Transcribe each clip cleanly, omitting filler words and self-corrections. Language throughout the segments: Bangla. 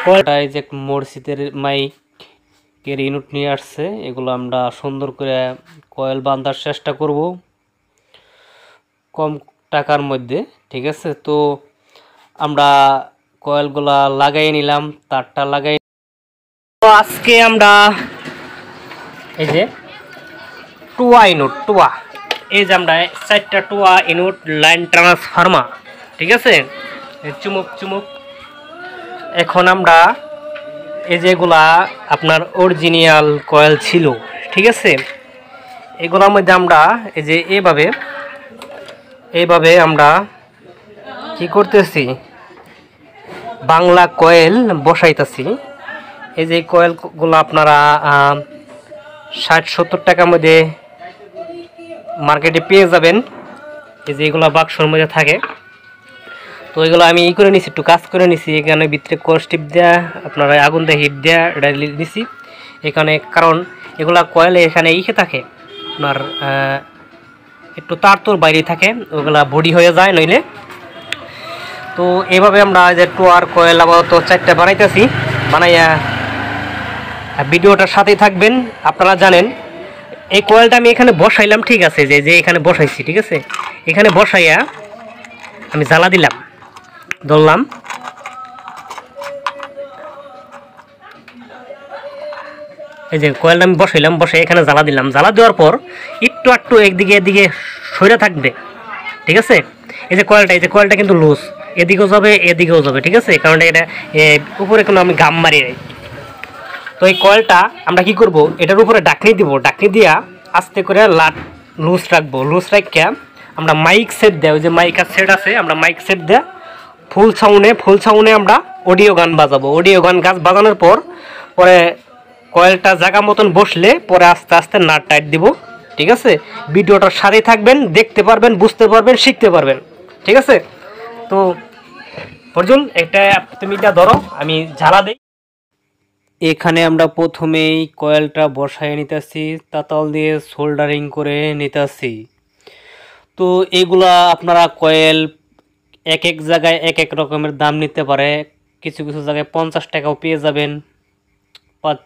কয়টায় যে মসজিদের মাইকের ইউনিট নিয়ে আসছে, এগুলো আমরা সুন্দর করে কয়েল বাঁধার চেষ্টা করব কম টাকার মধ্যে। ঠিক আছে, তো আমরা কয়েলগুলা লাগাই নিলাম, তারটা লাগাই। তো আজকে আমরা এই যে টুয়া ইউনিট, এই যে আমরা 4টা টুয়া ইউনিট লাইন ট্রান্সফরমার, ঠিক আছে, চুমুক। এখন আমরা এই যেগুলা আপনার অরিজিনাল কয়েল ছিল, ঠিক আছে, এগুলোর মধ্যে আমরা এই যে এইভাবে আমরা কি করতেছি, বাংলা কয়েল বসাইতেছি। এই যে কয়েলগুলো আপনারা 60-70 টাকার মধ্যে মার্কেটে পেয়ে যাবেন। এই যে এগুলো বাক্সর মধ্যে থাকে। তো এগুলো আমি করে নিছি, একটু কাজ করে নিছি। এখানে ভিতরে কস্টিপ দেওয়া, আপনারা আগুন দিয়ে হিট দেওয়া, এটা নিছি এখানে। কারণ এগুলা কয়েলে এখানে থাকে আপনার একটু তার বাইরে থাকে, ওগুলা বডি হয়ে যায় নইলে। তো এইভাবে আমরা যে টুয়ার কয়েল আপাতত 4টা বানাইতেছি। বানাইয়া ভিডিওটার সাথেই থাকবেন। আপনারা জানেন এই কয়েলটা আমি এখানে বসাইলাম, ঠিক আছে, যে এখানে বসাইছি, ঠিক আছে, এখানে বসাইয়া আমি জ্বালা দিলাম, ধরলাম। এই যে কয়েলটা আমি বসাইলাম, বসে এখানে জ্বালা দিলাম। জ্বালা দেওয়ার পর একটু এদিকে সরে থাকবে, ঠিক আছে। এই যে কয়েলটা কিন্তু লুজ, এদিকেও যাবে, ঠিক আছে, কারণ এটা উপরে কোনো আমি গাম মারি নাই। তো এই কয়েলটা আমরা কি করব, এটার উপরে ডাকনি দিব, ডাকনি দিয়া আস্তে করে লাট লুজ রাখবো। লুজ রাখিয়া আমরা মাইক সেট দেয়, ওই যে মাইকার সেট আছে, আমরা মাইক সেট দেয়া ফুল সাউন্ডে আমরা অডিও গান বাজাবো। অডিও গান বাজানোর পরে কয়েলটা জায়গা মতন বসলে পরে আস্তে আস্তে নাট টাইট দিব, ঠিক আছে। ভিডিওটার সাথে থাকবেন, দেখতে পারবেন, বুঝতে পারবেন, শিখতে পারবেন, ঠিক আছে। তো অর্জুন, এটা তুমি এটা ধরো, আমি ঝালা দেই। এখানে আমরা প্রথমেই কয়েলটা বসায় নিতেছি, তাতাল দিয়ে সোল্ডারিং করে নিতেছি। তো এগুলা আপনারা কয়েল এক জায়গায় এক রকমের দাম নিতে পারে। কিছু জায়গায় 50 টাকাও পেয়ে যাবেন,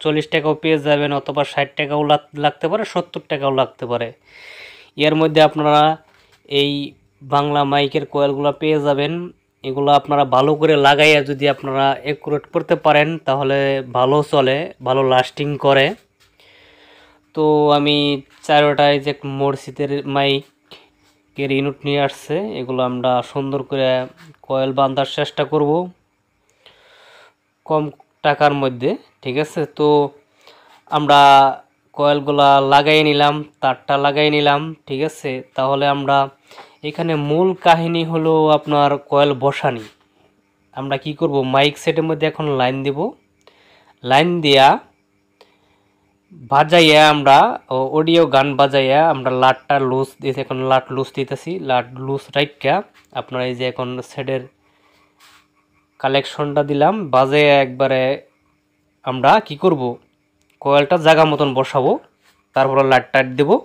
40 টাকাও পেয়ে যাবেন, অথবা 60 টাকাও লাগতে পারে, 70 টাকাও লাগতে পারে। এর মধ্যে আপনারা এই বাংলা মাইকের কয়েলগুলো পেয়ে যাবেন। এগুলো আপনারা ভালো করে লাগাইয়া যদি আপনারা অ্যাকুরেট করতে পারেন তাহলে ভালো চলে, ভালো লাস্টিং করে। তো আমি 4টায় যে মসজিদের মাইকের ইউনিট নিয়ে আসছে, এগুলো আমরা সুন্দর করে কয়েল বাঁধার চেষ্টা করব কম টাকার মধ্যে, ঠিক আছে। তো আমরা কয়েলগুলা লাগাই নিলাম, তারটা লাগাই নিলাম, ঠিক আছে। তাহলে আমরা এখানে মূল কাহিনী হলো আপনার কয়েল বসানি। আমরা কি করব, মাইক সেটের মধ্যে এখন লাইন দেব, লাইন দিয়া বাজাইয়া আমরা অডিও গান বাজাইয়া আমরা লাটটা লুজ দিয়েছি। এখন লাট লুজ দিতেছি, লাট লুজ রাইটটা আপনার এই যে এখন সেটের কালেকশনটা দিলাম, বাজে একবারে আমরা কি করব, কয়েলটা জায়গা মতন বসাবো, তারপরে লাট টাইট দেবো।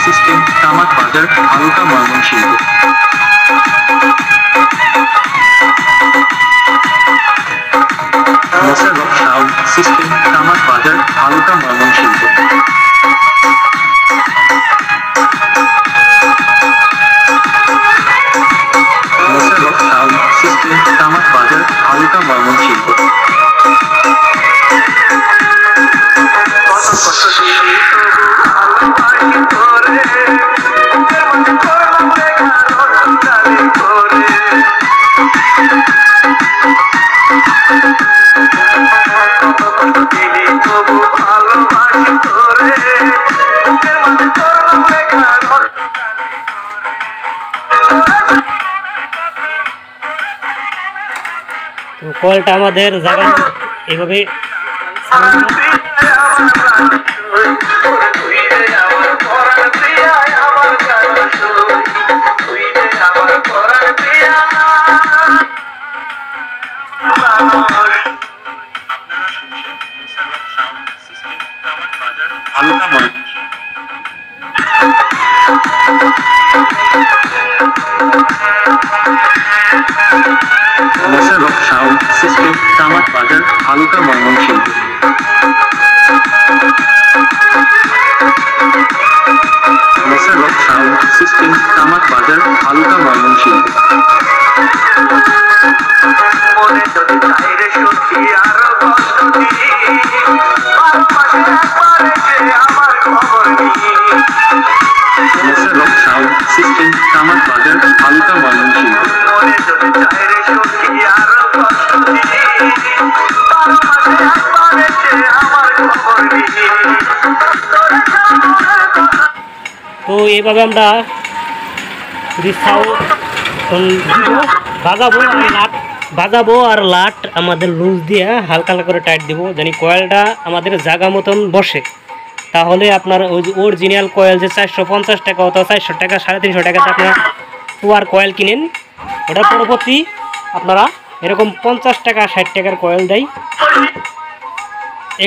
সিস্টেম তামাক বাজার হালকা ময়মনসিংহ। মোশাররফ সাউন্ড সিস্টেম তামাক বাজার হালকা ময়মনসিংহ। মোশাররফ সাউন্ড সিস্টেম তামাক বাজার হালকা ময়মনসিংহ। কয়েলটা আমাদের জায়গা এইভাবে হালকা ময় মোশাররফ সাউন্ড সিস্টেম কামাত বাজার হালকা ময়মনসিংহ মোশাররফ সাউন্ড সিস্টেম কামাত বাজার হালকা ময়মনসিংহ মনে যদি চাইরে সত্যি আরো কষ্ট দিই বারো মাসে একবার এসে আমার খবর নিই মোশাররফ সাউন্ড সিস্টেম কামাত বাজার হালকা ময়মনসিংহ মনে যদি চাইরে সত্যি আরো কষ্ট দিই বারো মাসে একবার এসে আমার খবর নিই তোর সামনের কথা তো এইভাবে আমরা যদি বাজাবো আর লাট আমাদের লুজ দিয়ে হালকা হালকা করে টাইট দিব, জানি কয়েলটা আমাদের জায়গা মতন বসে। তাহলে আপনার ওই যে অরিজিনাল কয়েল যে 450 টাকা অথবা 400 টাকা 350 টাকাতে আপনারা টুয়ার কয়েল কিনেন, ওটা পরবর্তী আপনারা এরকম 50 টাকা 60 টাকার কয়েল দেয়,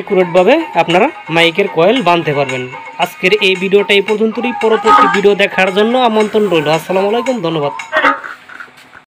একুরেটভাবে আপনারা মাইকের কয়েল বাঁধতে পারবেন। আজকের এই ভিডিওটা এই পর্যন্তই। পরবর্তী ভিডিও দেখার জন্য আমন্ত্রণ রইল। আসসালামু আলাইকুম, ধন্যবাদ।